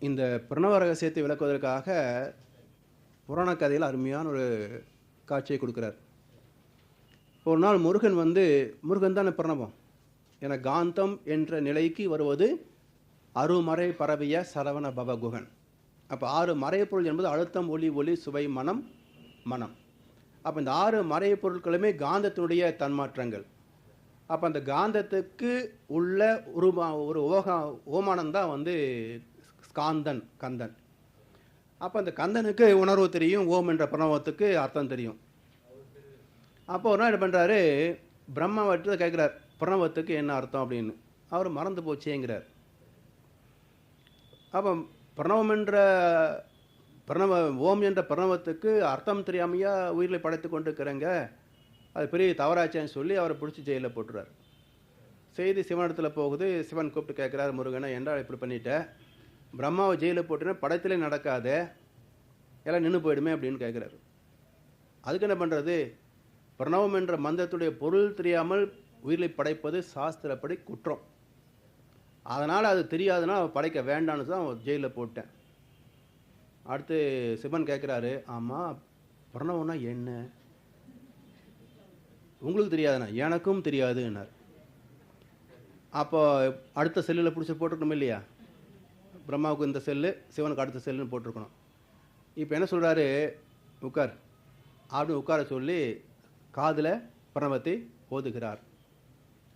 இந்த பிரணவ ரகசியத்தை விளக்குவதற்காக புராண கதையில் அருமையான ஒரு காட்சியை கொடுக்குறார். ஒரு நாள் முருகன் தானே பிரணவம் என காந்தம் என்ற நிலைக்கு வருவது அருமறை பரவிய சரவண பவகுகன். அப்போ 6 மறைப்பொருள் என்பது அழுத்தம், ஒளி, ஒளி, சுவை, மனம், மனம். அப்போ இந்த 6 மறைப்பொருட்களுமே காந்தத்தினுடைய தன்மாற்றங்கள். அப்போ அந்த காந்தத்துக்கு உள்ள ஒரு ஓமானம் தான் ஸ்காந்தன், கந்தன். அப்போ அந்த கந்தனுக்கு உணர்வு தெரியும், ஓம் என்ற பிரணவத்துக்கு அர்த்தம் தெரியும். அப்போ ஒரு நாள் என்ன பண்ணுறாரு, பிரம்மாவற்றை கேட்குறார் பிரணவத்துக்கு என்ன அர்த்தம் அப்படின்னு. அவர் மறந்து போச்சேங்கிறார். அப்போ ஓம் என்ற பிரணவத்துக்கு அர்த்தம் தெரியாமையா உயிரில் படைத்து கொண்டு இருக்கிறேங்க, அது பெரிய தவறாச்சேன்னு சொல்லி அவரை பிடிச்சி ஜெயிலில் போட்டுறார். செய்தி சிவனிடத்தில் போகுது. சிவன் கூப்பிட்டு கேட்குறாரு, முருகனை என்றால் இப்படி பண்ணிட்ட, பிரம்மாவை ஜெயிலில் போட்டுனா படத்திலே நடக்காத, எல்லாம் நின்று போயிடுமே அப்படின்னு கேட்குறாரு. அதுக்கு என்ன பண்ணுறது, பிரணவம் என்ற மந்திரத்துடைய பொருள் தெரியாமல் உயிரை படைப்பது சாஸ்திரப்படி குற்றம். அதனால் அது தெரியாதுன்னா படைக்க வேண்டான்னு தான் ஜெயிலில் போட்டேன். அடுத்து சிவன் கேட்குறாரு, ஆமாம் பிரணவம்னா என்ன, உங்களுக்கு தெரியாதுண்ணா, எனக்கும் தெரியாதுன்னார். அப்போ அடுத்த செல்லில் பிடிச்சி போட்டுக்கணும் இல்லையா, பிரம்மாவுக்கு இந்த செல்லு, சிவனுக்கு அடுத்த செல்லுன்னு போட்டிருக்கணும். இப்போ என்ன சொல்கிறாரு, உட்கார் அப்படின்னு உட்கார சொல்லி காதில் பிரணவத்தை ஓதுகிறார்.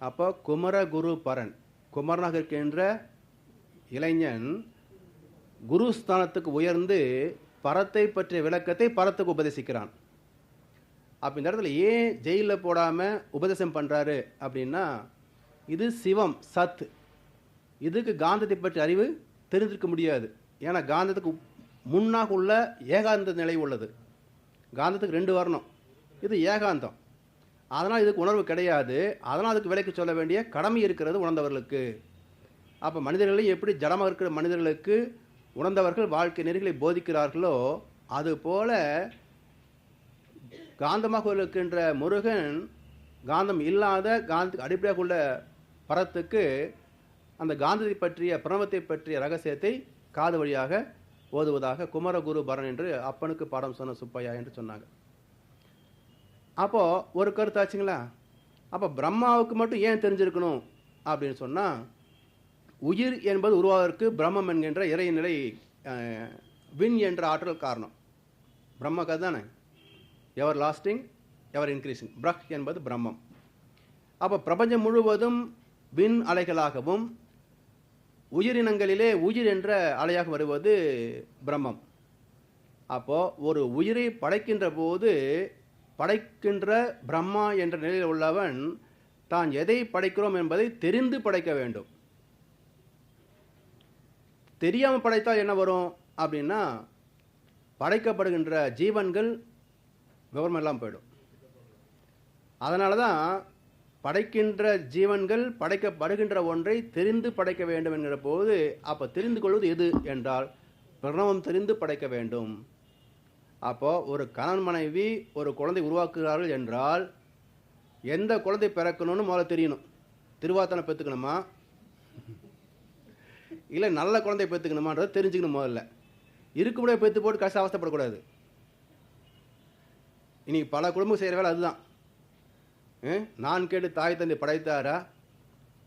அப்போ குமர குரு பரன், குமரனாக இருக்கின்ற இளைஞன் குருஸ்தானத்துக்கு உயர்ந்து பரத்தை பற்றிய விளக்கத்தை பரத்துக்கு உபதேசிக்கிறான். அப்போ இந்த இடத்துல ஏன் ஜெயிலில் போடாமல் உபதேசம் பண்ணுறாரு அப்படின்னா, இது சிவம், சத். இதுக்கு காந்தத்தை பற்றிய அறிவு தெரிஞ்சிருக்க முடியாது. ஏன்னா காந்தத்துக்கு முன்னாக உள்ள ஏகாந்த நிலை உள்ளது. காந்தத்துக்கு 2 வரணும், இது ஏகாந்தம். அதனால் இதுக்கு உணர்வு கிடையாது. அதனால் அதுக்கு விலைக்கு சொல்ல வேண்டிய கடமை இருக்கிறது உணர்ந்தவர்களுக்கு. அப்போ மனிதர்களையும் எப்படி ஜடமாக இருக்கிற மனிதர்களுக்கு உணர்ந்தவர்கள் வாழ்க்கை நெறிகளை போதிக்கிறார்களோ, அதுபோல காந்தமாக இருக்கின்ற முருகன் காந்தம் இல்லாத காந்தத்துக்கு அடிப்படையாக உள்ள பரத்துக்கு அந்த காந்தத்தை பற்றிய பிரணவத்தை பற்றிய ரகசியத்தை காது வழியாக ஓதுவதாக குமரகுரு பரன் என்று அப்பனுக்கு பாடம் சொன்ன சுப்பையா என்று சொன்னாங்க. அப்போது ஒரு கருத்தாச்சுங்களா. அப்போ பிரம்மாவுக்கு மட்டும் ஏன் தெரிஞ்சிருக்கணும் அப்படின்னு சொன்னால், உயிர் என்பது உருவாவதற்கு பிரம்மம் என்கின்ற இறைநிலை, வின் என்ற ஆற்றல் காரணம். பிரம்ம கதை தானே, எவர் லாஸ்டிங், எவர் இன்க்ரீசிங். பிரக் என்பது பிரம்மம். அப்போ பிரபஞ்சம் முழுவதும் வின் அலைகளாகவும் உயிரினங்களிலே உயிர் என்ற அலையாக வருவது பிரம்மம். அப்போது ஒரு உயிரை படைக்கின்ற போது படைக்கின்ற பிரம்மா என்ற நிலையில் உள்ளவன் தான் எதை படைக்கிறோம் என்பதை தெரிந்து படைக்க வேண்டும். தெரியாமல் படைத்தால் என்ன வரும் அப்படின்னா, படைக்கப்படுகின்ற ஜீவன்கள் விவரம் எல்லாம் போயிடும். அதனால தான் படைக்கின்ற ஜீவன்கள் படைக்கப்படுகின்ற ஒன்றை தெரிந்து படைக்க வேண்டும் என்கிற போது, அப்போ தெரிந்து கொள்வது எது என்றால் பிரணவம் தெரிந்து படைக்க வேண்டும். அப்போது ஒரு கணவன் மனைவி ஒரு குழந்தை உருவாக்குகிறார்கள் என்றால் எந்த குழந்தை பிறக்கணும்னு முதல்ல தெரியணும். திருவாத்தனை பெற்றுக்கணுமா இல்லை நல்ல குழந்தை பெற்றுக்கணுமான்றதை தெரிஞ்சுக்கணும். முதல்ல இருக்கும்படியே பெற்று போட்டு கஷ்ட அவஸ்தைப்படக்கூடாது. இனி பல குடும்பம் செய்கிற வேலை அதுதான். நான் கேட்டு தாய் தந்தை படைத்தாரா,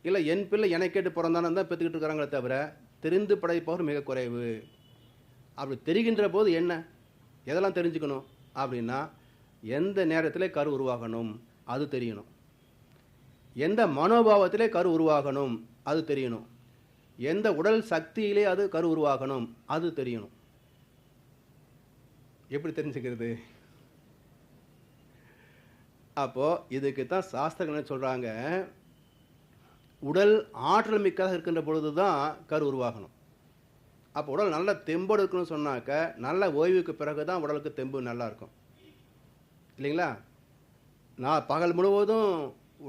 இல்லை என் பிள்ளை என்னை கேட்டு பிறந்தானு தான் பெற்றுக்கிட்டு இருக்கிறாங்களே தவிர தெரிந்து படைப்பவர் மிக குறைவு. அப்படி தெரிகின்ற போது என்ன, எதெல்லாம் தெரிஞ்சுக்கணும் அப்படின்னா, எந்த நேரத்திலே கரு உருவாகணும் அது தெரியணும், எந்த மனோபாவத்திலே கரு உருவாகணும் அது தெரியணும், எந்த உடல் சக்தியிலே அது கரு உருவாகணும் அது தெரியணும். எப்படி தெரிஞ்சுக்கிறது? அப்போது இதுக்கு தான் சாஸ்திரங்கள் என்ன சொல்கிறாங்க, உடல் ஆற்றல் மிக்கதாக இருக்கின்ற பொழுது தான் கரு உருவாகணும். அப்போ உடல் நல்ல தெம்போடு இருக்கணும்னு சொன்னாக்க, நல்ல ஓய்வுக்கு பிறகு தான் உடலுக்கு தெம்பு நல்லா இருக்கும் இல்லைங்களா. நான் பகல் முழுவதும்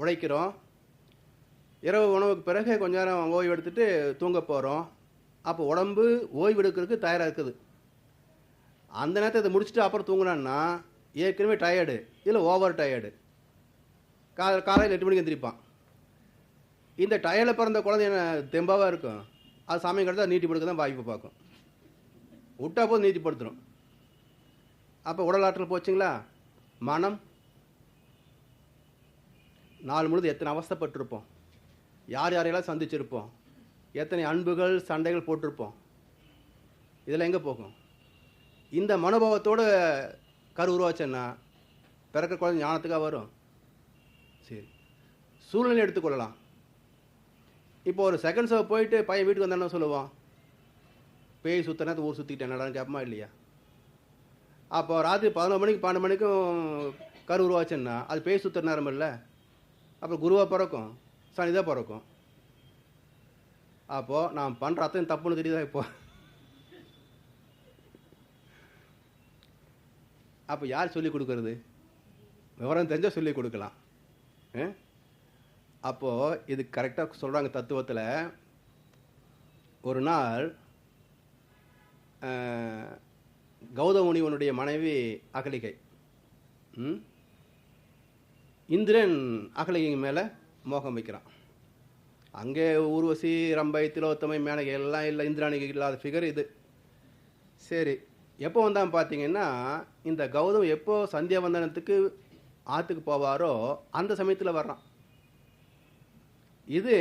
உழைக்கிறோம், இரவு உணவுக்கு பிறகு கொஞ்ச நேரம் ஓய்வு எடுத்துகிட்டு தூங்க போகிறோம். அப்போ உடம்பு ஓய்வு எடுக்கிறதுக்கு தயாராக இருக்குது. அந்த நேரத்தை இதை முடிச்சுட்டு அப்புறம் தூங்கினான்னா ஏற்கனவே டயர்டு, இதில் ஓவர் டயர்டு. காலையில் 8 மணிக்கு எந்திரிப்பான். இந்த டயர்டில் பிறந்த குழந்தை என்ன தெம்பாவாக இருக்கும், அது சமயம் கிடச்சா நீட்டி படுக்க தான் வாய்ப்பு பார்க்கும். விட்டா போது நீதிப்படுத்துடும். அப்போ உடல் ஆற்றல் போச்சுங்களா? மனம் நாள் முழுது எத்தனை அவஸ்தைப்பட்டிருப்போம், யார் யாரையெல்லாம் சந்திச்சிருப்போம், எத்தனை அன்புகள் சண்டைகள் போட்டிருப்போம். இதெல்லாம் எங்கே போகும்? இந்த மனோபாவத்தோடு கரு உருவாச்சுன்னா பிறக்க குழந்தை ஞானத்துக்காக வரும். சரி, சூழ்நிலை எடுத்துக்கொள்ளலாம். இப்போ ஒரு செகண்ட் ஷோ போயிட்டு பையன் வீட்டுக்கு வந்தானே சொல்லுவான், பேய் சுத்த நேரத்தை ஊர் சுற்றிக்கிட்டேன் என்னடான்னு கேட்பமா இல்லையா? அப்போ ராத்திரி 11 மணிக்கு 12 மணிக்கும் கரு உருவாச்சுன்னா அது பேய் சுற்றுற நேரம் இல்லை. அப்புறம் குருவாக பிறக்கும், சனிதான் பிறக்கும். அப்போது நான் பண்ணுற அத்தனை தப்புன்னு தெரியுதா? இப்போ அப்போ யார் சொல்லிக் கொடுக்கறது? விவரம் தெரிஞ்சால் சொல்லிக் கொடுக்கலாம். அப்போது இது கரெக்டாக சொல்கிறாங்க தத்துவத்தில். ஒரு நாள் கௌதம முனிவனுடைய மனைவி அகலிகை, இந்திரன் அகலிகை மேலே மோகம் வைக்கிறான். அங்கே ஊர்வசி, ரம்பை, திலோத்தமை, மேனகை எல்லாம் இல்லை, இந்திராணிகை இல்லாத ஃபிகர் இது. சரி, எப்போ வந்தான் பார்த்தீங்கன்னா, இந்த கௌதம் எப்போ சந்தியாவந்தனத்துக்கு ஆற்றுக்கு போவாரோ அந்த சமயத்தில் வர்றான். இது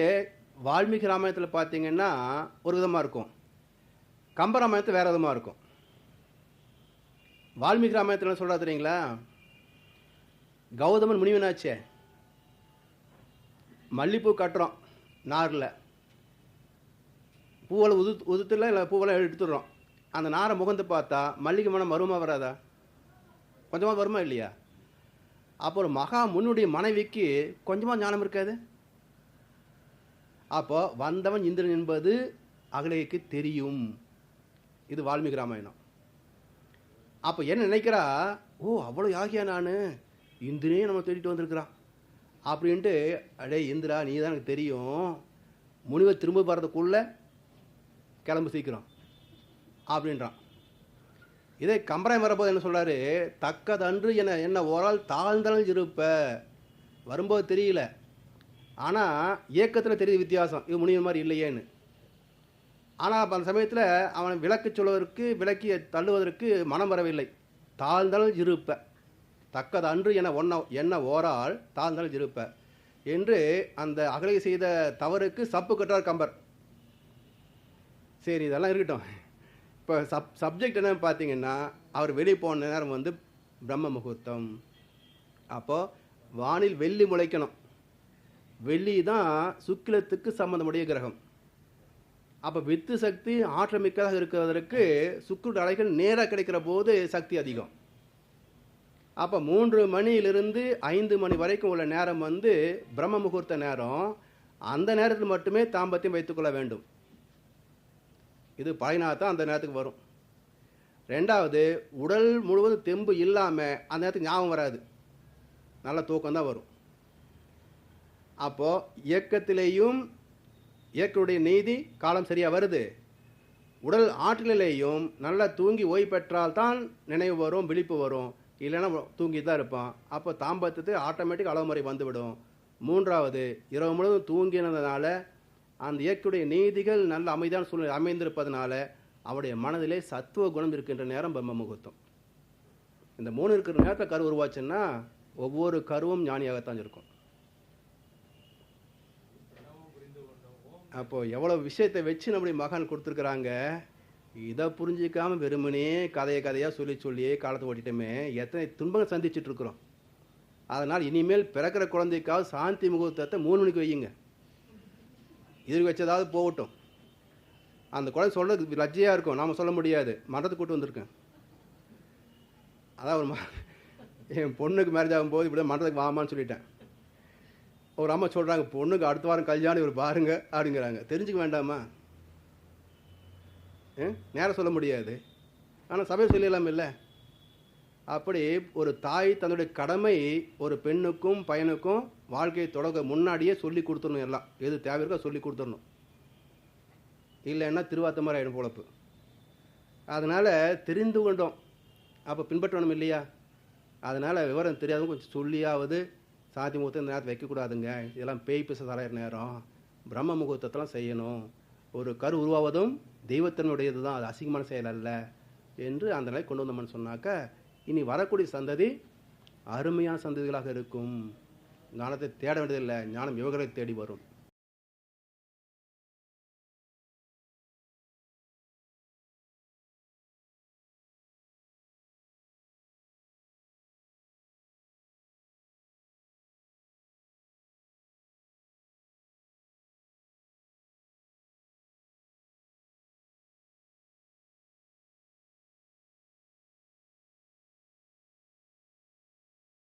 வால்மீகி ராமாயணத்தில் பார்த்தீங்கன்னா ஒரு விதமாக இருக்கும், கம்பராமாயணத்தில் வேறு விதமாக இருக்கும். வால்மீகி ராமாயணத்தில் என்ன சொல்கிறா தெரியுங்களா? கௌதமன் முனிவனாச்சே, மல்லிப்பூ கட்டுறோம் நாரில், பூவெல்லாம் உதுத்துல இல்லை பூவெல்லாம் எடுத்துடுறோம். அந்த நாரை முகந்து பார்த்தா மல்லிகை மனம் வருமா வராதா? கொஞ்சமாக வருமா இல்லையா? அப்போ ஒரு மகா முன்னுடைய மனைவிக்கு கொஞ்சமாக ஞானம் இருக்காது. அப்போ வந்தவன் இந்திரன் என்பது அகலிகைக்கு தெரியும். இது வால்மீகி ராமாயணம். அப்போ என்ன நினைக்கிறா, ஓ அவ்வளோ யாகியா நான், இந்திரனே நம்ம தேடிட்டு வந்திருக்கிறான் அப்படின்ட்டு, அடே இந்திரா நீ தான் எனக்கு தெரியும், முனிவர் திரும்ப வர்றதுக்குள்ளே கிளம்பு சீக்கிரம் அப்படின்றான். இதே கம்பராயம் வரப்போது என்ன சொல்கிறாரு, தக்கதன்று என்ன ஓரால் தாழ்ந்தனல் இருப்ப. வரும்போது தெரியல, ஆனால் இயக்கத்தில் தெரியுது வித்தியாசம், இது முனிவர் மாதிரி இல்லையேன்னு. ஆனால் அப்போ அந்த சமயத்தில் அவனை விளக்கு சொல்வதற்கு, விளக்கி தள்ளுவதற்கு மனம் வரவில்லை. தாழ்ந்தனல் இருப்ப, தக்கது அன்று என்ன ஓரால் தாழ்ந்தனல் இருப்ப என்று அந்த அகலிகை செய்த தவறுக்கு சப்பு கட்டார் கம்பர். சரி, இதெல்லாம் இருக்கட்டும். இப்போ சப்ஜெக்ட் என்னன்னு பார்த்தீங்கன்னா, அவர் வெளியே போன நேரம் வந்து பிரம்ம முகூர்த்தம். அப்போது வானில் வெள்ளி முளைக்கணும். வெள்ளி தான் சுக்கிலத்துக்கு சம்பந்தமுடைய கிரகம். அப்போ வித்து சக்தி ஆற்றல் மிக்கதாக இருக்கிறதற்கு சுக்கிர அலைகள் நேராக கிடைக்கிற போது சக்தி அதிகம். அப்போ 3 மணியிலிருந்து 5 மணி வரைக்கும் உள்ள நேரம் வந்து பிரம்ம முகூர்த்த நேரம். அந்த நேரத்தில் மட்டுமே தாம்பத்தியம் வைத்துக்கொள்ள வேண்டும். இது பழையனா தான் அந்த நேரத்துக்கு வரும். ரெண்டாவது, உடல் முழுவதும் தெம்பு இல்லாமல் அந்த நேரத்துக்கு ஞாபகம் வராது, நல்ல தூக்கம் தான் வரும். அப்போது இயக்கத்திலேயும் இயற்கையுடைய நீதி காலம் சரியாக வருது, உடல் ஆற்றலிலேயும் நல்லா தூங்கி ஓய்வு பெற்றால்தான் நினைவு வரும், விழிப்பு வரும், இல்லைன்னா தூங்கி தான் இருப்பான். அப்போ தாம்பத்தியத்தை ஆட்டோமேட்டிக் அளவு முறை வந்துவிடும். மூன்றாவது, இரவு முழுவதும் தூங்கினதுனால அந்த இயற்கையுடைய நீதிகள் நல்ல அமைதியான சூழ்நிலை அமைந்திருப்பதனால அவருடைய மனதிலே சத்துவ குணம் இருக்கின்ற நேரம் பிரம்ம முகூர்த்தம். இந்த 3 இருக்கிற நேரத்தில் கரு உருவாச்சுன்னா ஒவ்வொரு கருவும் ஞானியாகத்தான் இருக்கும். அப்போது எவ்வளோ விஷயத்தை வச்சு நம்முடைய மகான் கொடுத்துருக்குறாங்க. இதை புரிஞ்சிக்காமல் வெறுமனே கதையாக சொல்லியே காலத்தை ஓட்டிட்டோமே, எத்தனை துன்பங்கள் சந்திச்சுட்ருக்குறோம். அதனால் இனிமேல் பிறக்கிற குழந்தைக்காவது சாந்தி முகூர்த்தத்தை 3 மணிக்கு வையுங்க. இது வச்சதாவது போகட்டும். அந்த குழந்தை சொல்கிறது லஜ்ஜையாக இருக்கும், நாம் சொல்ல முடியாது. மன்றத்துக்கு கூட்டு வந்திருக்கேன். அதான் ஒரு என் பொண்ணுக்கு மேரேஜ் ஆகும்போது இப்படி மன்றத்துக்கு வாமான்னு சொல்லிட்டேன். ஒரு அம்மா சொல்கிறாங்க, பொண்ணுக்கு அடுத்த வாரம் கல்யாணம் இவர் பாருங்க அப்படிங்கிறாங்க. தெரிஞ்சுக்க வேண்டாமா? நேரம் சொல்ல முடியாது, ஆனால் சபையை சொல்லிடலாம் இல்லை? அப்படி ஒரு தாய் தன்னுடைய கடமை ஒரு பெண்ணுக்கும் பையனுக்கும் வாழ்க்கையை தொடங்க முன்னாடியே சொல்லி கொடுத்துடணும். எல்லாம் எது தேவை இருக்கோ சொல்லி கொடுத்துடணும். இல்லைன்னா திருவாத்த மாதிரி ஆகிடும் பொழப்பு. அதனால் தெரிந்து கொண்டோம், அப்போ பின்பற்றணும் இல்லையா? அதனால் விவரம் தெரியாதவங்க கொஞ்சம் சொல்லியாவது சாந்தி முகூர்த்தம் இந்த நேரத்தை வைக்கக்கூடாதுங்க, இதெல்லாம் பேய் பிச தலையிற நேரம், பிரம்ம முகூர்த்தத்தெல்லாம் செய்யணும். ஒரு கரு உருவாவதும் தெய்வத்தினுடையது தான், அது அசிங்கமான செயல் அல்ல என்று அந்த நிலை கொண்டு வந்தோம்னு சொன்னாக்க இனி வரக்கூடிய சந்ததி அருமையான சந்ததிகளாக இருக்கும். ஞானத்தை தேட வேண்டியதில்லை, ஞானம் இவர்களை தேடி வரும்.